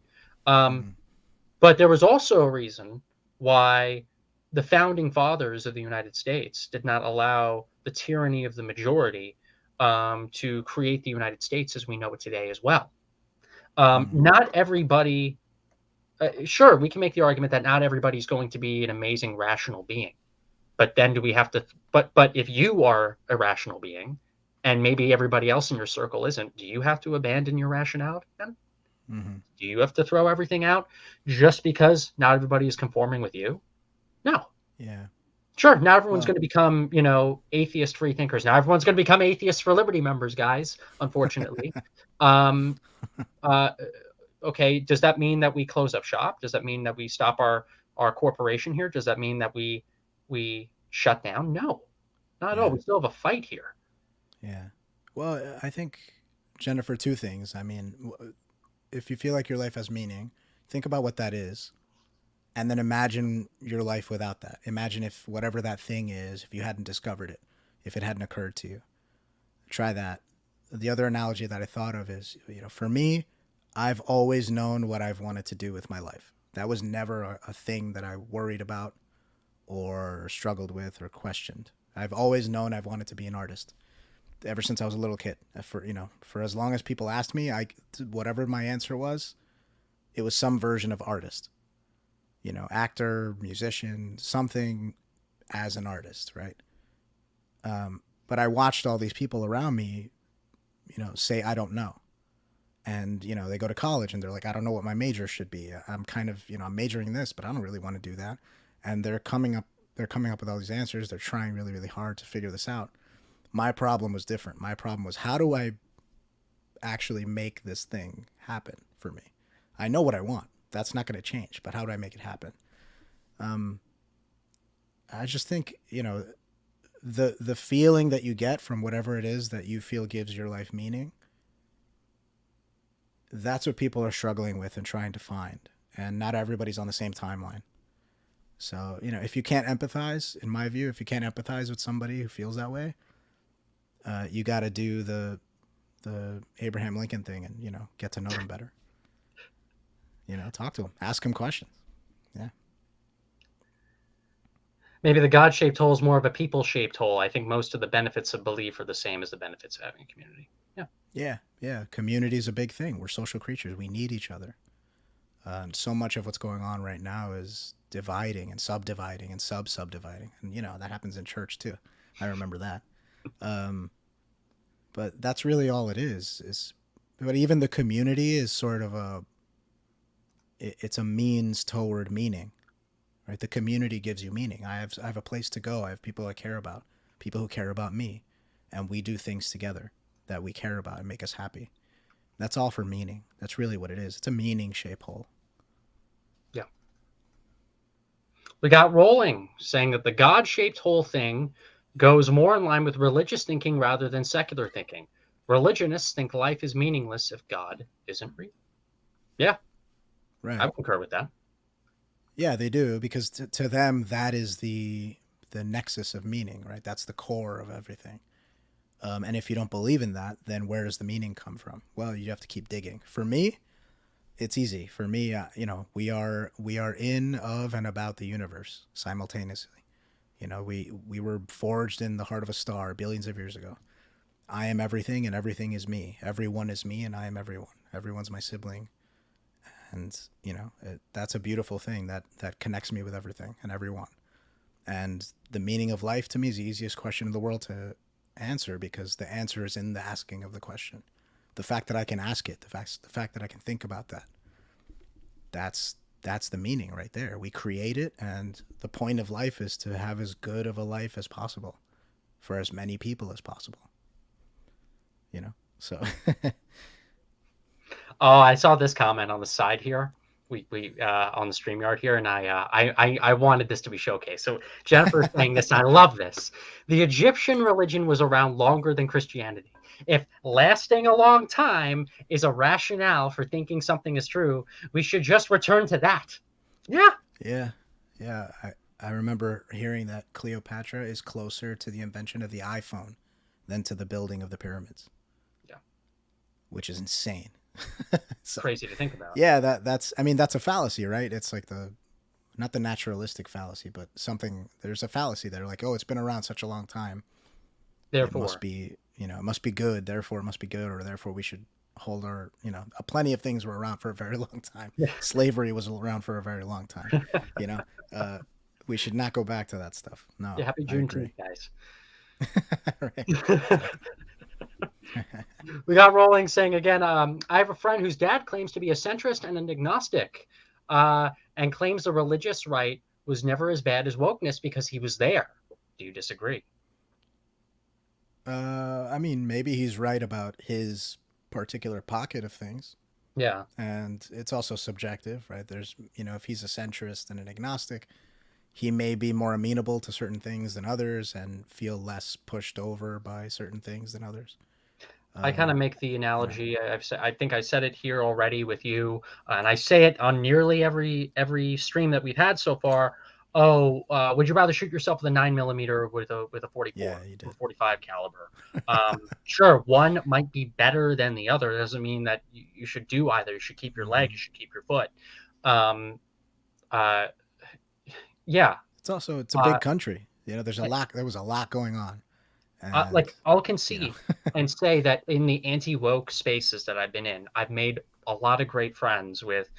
But there was also a reason why the founding fathers of the United States did not allow the tyranny of the majority to create the United States as we know it today as well. Not everybody, sure, we can make the argument that not everybody's going to be an amazing rational being. But then do we have to, but if you are a rational being and maybe everybody else in your circle isn't, do you have to abandon your rationality then? Mm-hmm. Do you have to throw everything out just because not everybody is conforming with you? No. Yeah. Sure, now everyone's Well, going to become, atheist free thinkers. Now everyone's going to become atheists for liberty members, guys, unfortunately. Um, uh, okay, does that mean that we close up shop? Does that mean that we stop our corporation here? Does that mean that we shut down? No, not at all. yeah. We still have a fight here. Yeah. Well, I think, Jennifer, two things. I mean, if you feel like your life has meaning, think about what that is. And then imagine your life without that. Imagine if whatever that thing is, if you hadn't discovered it, if it hadn't occurred to you. Try that. The other analogy that I thought of is, for me, I've always known what I've wanted to do with my life. That was never a thing that I worried about or struggled with or questioned. I've always known I've wanted to be an artist ever since I was a little kid. For as long as people asked me, whatever my answer was, it was some version of artist. Actor, musician, something as an artist, right? But I watched all these people around me, say I don't know, and they go to college and they're like, I don't know what my major should be. I'm kind of, I'm majoring in this, but I don't really want to do that. And they're coming up with all these answers. They're trying really, really hard to figure this out. My problem was different. My problem was, how do I actually make this thing happen for me? I know what I want. That's not going to change, but how do I make it happen? I just think, the feeling that you get from whatever it is that you feel gives your life meaning, that's what people are struggling with and trying to find. And not everybody's on the same timeline. So, if you can't empathize, in my view, if you can't empathize with somebody who feels that way, you got to do the Abraham Lincoln thing and, get to know them better. Talk to them, ask them questions. Yeah. Maybe the God-shaped hole is more of a people-shaped hole. I think most of the benefits of belief are the same as the benefits of having a community. Yeah. Yeah. Yeah. Community is a big thing. We're social creatures. We need each other. And so much of what's going on right now is dividing and subdividing and subdividing. And, that happens in church too. I remember that. But that's really all it is, but even the community is sort of it's a means toward meaning, right? The community gives you meaning. I have a place to go. I have people I care about, people who care about me, and we do things together that we care about and make us happy. That's all for meaning. That's really what it is. It's a meaning shape hole. Yeah. We got Rolling saying that the God-shaped hole thing goes more in line with religious thinking rather than secular thinking. Religionists think life is meaningless if God isn't real. Yeah. Right. I would concur with that. Yeah, they do, because to them that is the nexus of meaning, right? That's the core of everything. And if you don't believe in that, then where does the meaning come from? Well, you have to keep digging. For me, it's easy. For me, we are in, of, and about the universe simultaneously. We were forged in the heart of a star billions of years ago. I am everything, and everything is me. Everyone is me, and I am everyone. Everyone's my sibling. And, that's a beautiful thing that connects me with everything and everyone. And the meaning of life to me is the easiest question in the world to answer, because the answer is in the asking of the question. The fact that I can ask it, the fact that I can think about that, that's the meaning right there. We create it, and the point of life is to have as good of a life as possible for as many people as possible. So Oh, I saw this comment on the side here. We on the StreamYard here, and I wanted this to be showcased. So Jennifer's saying this, and I love this. The Egyptian religion was around longer than Christianity. If lasting a long time is a rationale for thinking something is true, we should just return to that. Yeah. Yeah. I remember hearing that Cleopatra is closer to the invention of the iPhone than to the building of the pyramids. Yeah. Which is insane. So, crazy to think about. Yeah, that's a fallacy, right? It's like not the naturalistic fallacy, but there's a fallacy there, like, oh, it's been around such a long time. Therefore, it must be good, therefore it must be good, or therefore we should hold our, plenty of things were around for a very long time. Yeah. Slavery was around for a very long time. We should not go back to that stuff. Yeah, No, happy I Juneteenth, agree. guys. Right. Exactly. We got Rolling saying again, I have a friend whose dad claims to be a centrist and an agnostic, and claims the religious right was never as bad as wokeness because he was there. Do you disagree? I mean, maybe he's right about his particular pocket of things. Yeah. And it's also subjective, right? There's, if he's a centrist and an agnostic, he may be more amenable to certain things than others and feel less pushed over by certain things than others. I kind of Um, make the you know, analogy. I think I said it here already with you, and I say it on nearly every stream that we've had so far. Oh, would you rather shoot yourself with a 9 millimeter or with a 44 yeah, you or did. 45 caliber? Sure, one might be better than the other. It doesn't mean that you should do either. You should keep your leg. Mm-hmm. You should keep your foot. Um, uh, yeah. It's a Uh, big country. There was a lot going on, and like I'll you know, concede and say that in the anti-woke spaces that I've been in, I've made a lot of great friends with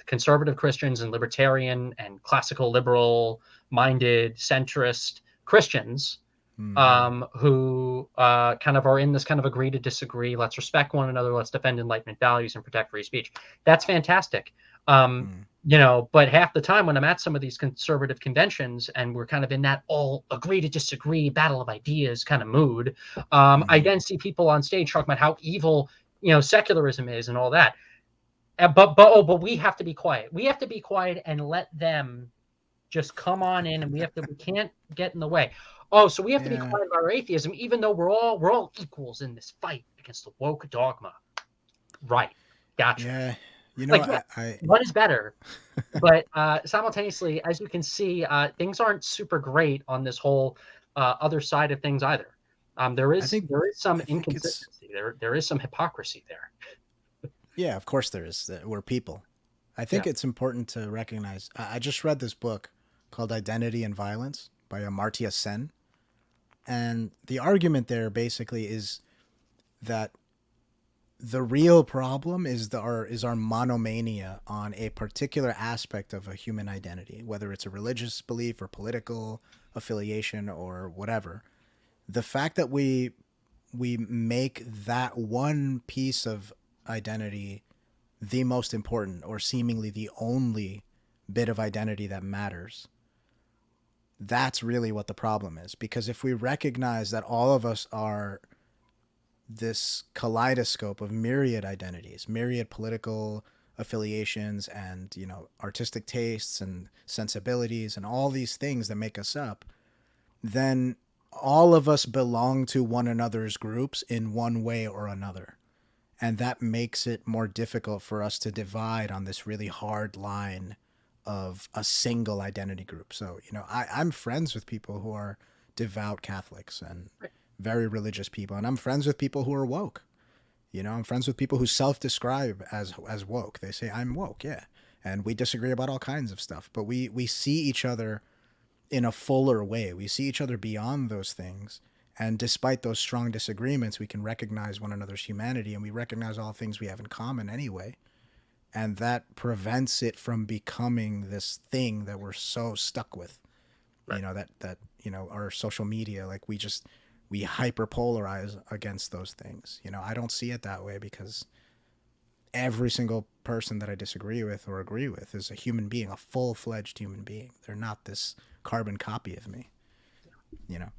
conservative Christians and libertarian and classical liberal minded centrist Christians, mm-hmm. who kind of are in this kind of agree to disagree. Let's respect one another. Let's defend Enlightenment values and protect free speech. That's fantastic. Um, Mm. but half the time when I'm at some of these conservative conventions and we're kind of in that all agree to disagree, battle of ideas kind of mood, I Mm-hmm. then see people on stage talking about how evil, secularism is and all that. But we have to be quiet. We have to be quiet and let them just come on in, and we can't get in the way. Oh, so we have to be Yeah, quiet about our atheism, even though we're all equals in this fight against the woke dogma. Right. Gotcha. yeah. Like, yeah, I one is better, but simultaneously, as you can see, things aren't super great on this whole other side of things either. There I is think there is some I think it's inconsistency. There is some hypocrisy there. yeah. Of course, there is. We're people. I Yeah. think it's important to recognize. I just read this book called Identity and Violence by Amartya Sen, and the argument there basically is that the real problem is our monomania on a particular aspect of a human identity, whether it's a religious belief or political affiliation or whatever. The fact that we make that one piece of identity the most important or seemingly the only bit of identity that matters, that's really what the problem is. Because if we recognize that all of us are this kaleidoscope of myriad identities, myriad political affiliations, and artistic tastes and sensibilities and all these things that make us up, then all of us belong to one another's groups in one way or another. And that makes it more difficult for us to divide on this really hard line of a single identity group. So, I'm friends with people who are devout Catholics and very religious people, and I'm friends with people who are woke. I'm friends with people who self-describe as woke. They say I'm woke, yeah, and we disagree about all kinds of stuff, but we see each other in a fuller way. We see each other beyond those things, and despite those strong disagreements, we can recognize one another's humanity, and we recognize all things we have in common anyway. And that prevents it from becoming this thing that we're so stuck with. Right. That our social media, like we hyperpolarize against those things. I don't see it that way because every single person that I disagree with or agree with is a human being, a full-fledged human being. They're not this carbon copy of me, you know.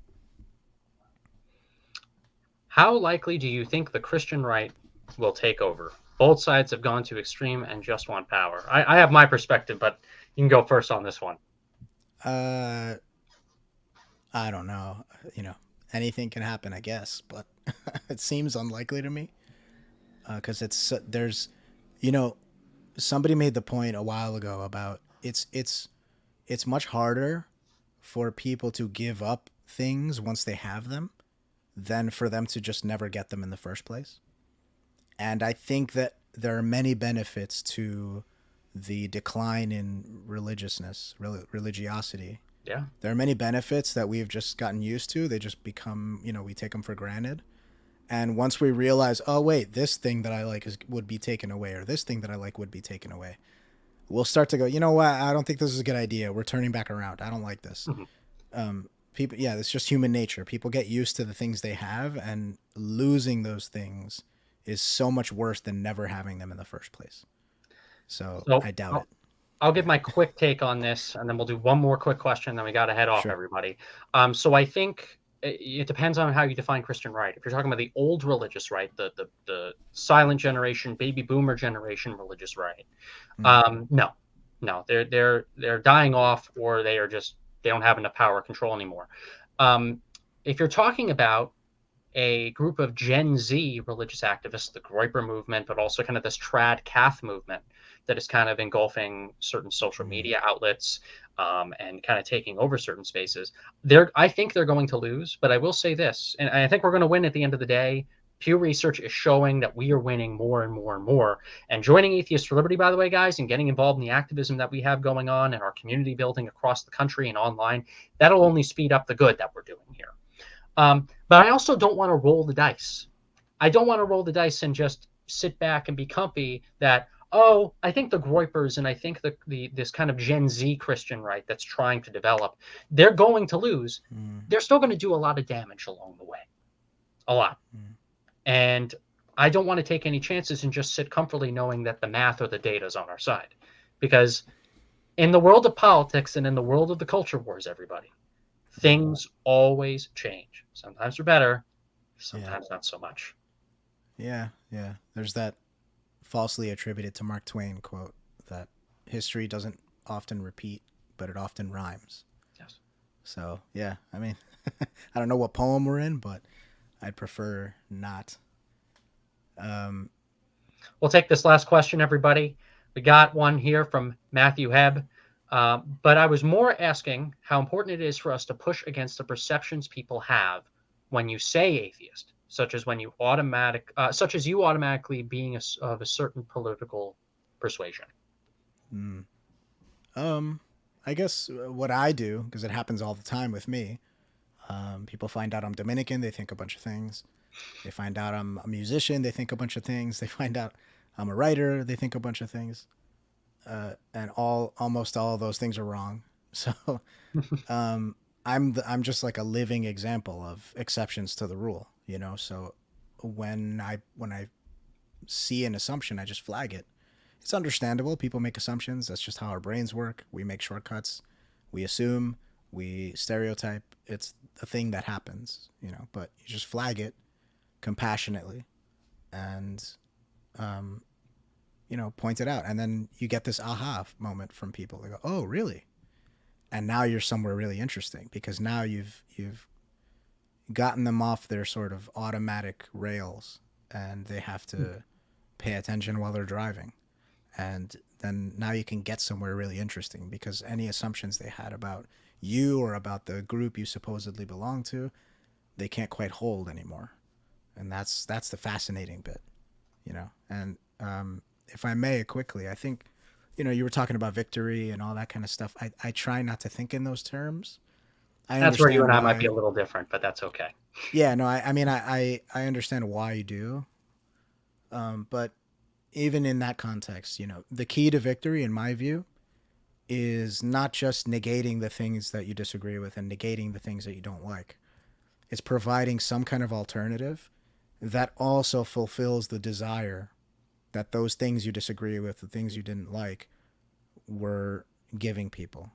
How likely do you think the Christian right will take over? Both sides have gone to extreme and just want power. I have my perspective, but you can go first on this one. Uh, I don't know. Anything can happen, I guess, but it seems unlikely to me because there's, you know, somebody made the point a while ago about it's much harder for people to give up things once they have them than for them to just never get them in the first place. And I think that there are many benefits to the decline in religiosity. Yeah. There are many benefits that we've just gotten used to. They just become, we take them for granted. And once we realize, oh wait, this thing that I like would be taken away, or this thing that I like would be taken away, we'll start to go, you know what? I don't think this is a good idea. We're turning back around. I don't like this. Mhm. People, yeah, it's just human nature. People get used to the things they have, and losing those things is so much worse than never having them in the first place. So So I doubt I'll, it. I'll give Yeah, my quick take on this, and then we'll do one more quick question, then we got to head off, sure. everybody. So I think it depends on how you define Christian right. If you're talking about the old religious right, the silent generation, baby boomer generation religious right, Mm, no, no, they're dying off, or they don't have enough power or control anymore. If you're talking about a group of Gen Z religious activists, the Groyper movement, but also kind of this trad cath movement that is kind of engulfing certain social mm, media outlets, and kind of taking over certain spaces. I think they're going to lose, but I will say this, and I think we're going to win at the end of the day. Pew Research is showing that we are winning more and more and more. And joining Atheists for Liberty, by the way, guys, and getting involved in the activism that we have going on and our community building across the country and online, that'll only speed up the good that we're doing here. But I also don't want to roll the dice. I don't want to roll the dice and just sit back and be comfy that, oh, I think the Groypers and I think the this kind of Gen Z Christian right that's trying to develop, they're going to lose. mm, They're still going to do a lot of damage along the way, a lot. mm. And I don't want to take any chances and just sit comfortably knowing that the math or the data is on our side, because in the world of politics and in the world of the culture wars, everybody, things always change. Sometimes for better, Yeah, sometimes not so much. yeah, yeah. There's that falsely attributed to Mark Twain quote that history doesn't often repeat, but it often rhymes. Yes. So yeah, I mean, I don't know what poem we're in, but I'd prefer not. Um, We'll take this last question, everybody. We got one here from Matthew Hebb. But I was more asking how important it is for us to push against the perceptions people have when you say atheist, such as you automatically being of a certain political persuasion. mm, um, I guess what I do, because it happens all the time with me. People find out I'm Dominican, they think a bunch of things. They find out I'm a musician, they think a bunch of things. They find out I'm a writer, they think a bunch of things. And almost all of those things are wrong. So um, I'm just like a living example of exceptions to the rule, you know. So when I see an assumption, I just flag it. It's understandable. People make assumptions. That's just how our brains work. We make shortcuts. We assume. We stereotype. It's a thing that happens, you know. But you just flag it compassionately, and um, point it out, and then you get this aha moment from people. They go, "Oh, really?" And now you're somewhere really interesting because now you've gotten them off their sort of automatic rails, and they have to pay attention while they're driving. And then now you can get somewhere really interesting because any assumptions they had about you or about the group you supposedly belong to, they can't quite hold anymore. And that's the fascinating bit, you know. And if I may quickly, I think, you were talking about victory and all that kind of stuff. I try not to think in those terms. I That's where you understand and I might be a why. little different, but that's okay. Yeah, no, I mean, I understand why you do. But even in that context, the key to victory, in my view, is not just negating the things that you disagree with and negating the things that you don't like. It's providing some kind of alternative that also fulfills the desire that those things you disagree with, the things you didn't like, were giving people.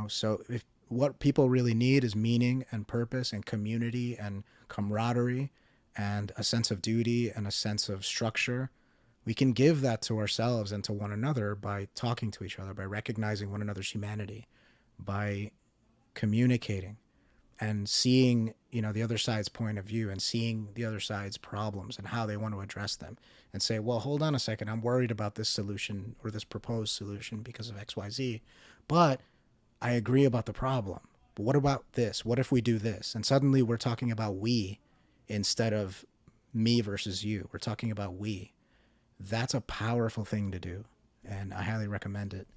So if what people really need is meaning and purpose and community and camaraderie and a sense of duty and a sense of structure, we can give that to ourselves and to one another by talking to each other, by recognizing one another's humanity, by communicating and seeing, the other side's point of view and seeing the other side's problems and how they want to address them, and say, well, hold on a second, I'm worried about this solution or this proposed solution because of XYZ, but I agree about the problem. But what about this? What if we do this? And suddenly we're talking about we instead of me versus you. We're talking about we. That's a powerful thing to do, and I highly recommend it.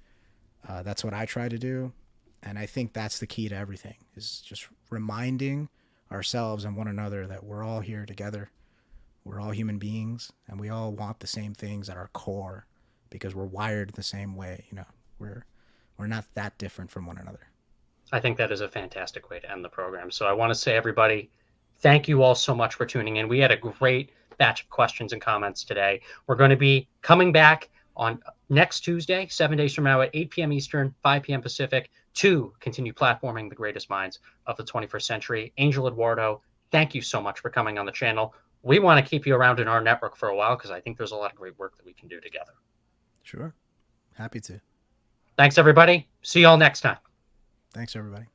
That's what I try to do, and I think that's the key to everything, is just reminding ourselves and one another that we're all here together. We're all human beings, and we all want the same things at our core, because we're wired the same way. You know, we're not that different from one another. I think that is a fantastic way to end the program. So I want to say, everybody, thank you all so much for tuning in. We had a great batch of questions and comments today. We're going to be coming back on next Tuesday, 7 days from now at 8 p.m. Eastern, 5 p.m. Pacific, to continue platforming the greatest minds of the 21st century. Angel Eduardo, thank you so much for coming on the channel. We want to keep you around in our network for a while because I think there's a lot of great work that we can do together. Sure. Happy to. Thanks, everybody. See you all next time. Thanks, everybody.